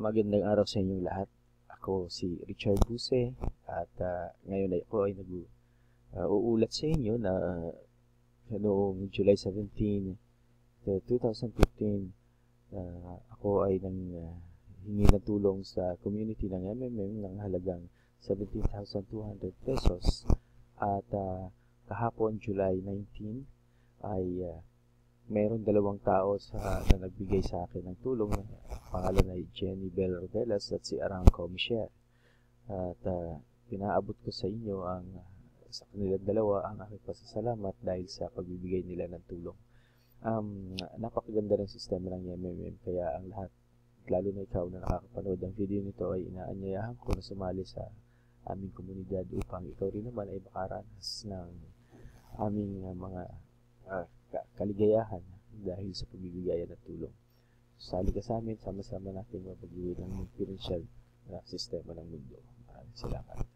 Magandang araw sa inyong lahat. Ako si Richard Buse at ngayon ay ako ay uulat sa inyo na noong July 17, 2015, ako ay hingi ng tulong sa community ng MMM ng halagang 17,200 pesos at kahapon July 19 ay mayroong dalawang tao na nagbigay sa akin ng tulong. Pangalan ay Jenny Bell Rodelas at si Aranco Michelle. At pinaabot ko sa inyo sa kanilang dalawa ang aking pasasalamat dahil sa pagbibigay nila ng tulong. Napakaganda ng sistema ng MMM, kaya ang lahat, lalo na ikaw na nakakapanood ng video nito, ay inaanyayahan ko na sumali sa aming komunidad upang ikaw rin naman ay makaranas ng aming mga kaligayahan dahil sa pagbibigayan ng tulong. Sali ka sa amin, sama-sama natin mapagbigay ng pinansyal na sistema ng mundo. Maraming salamat.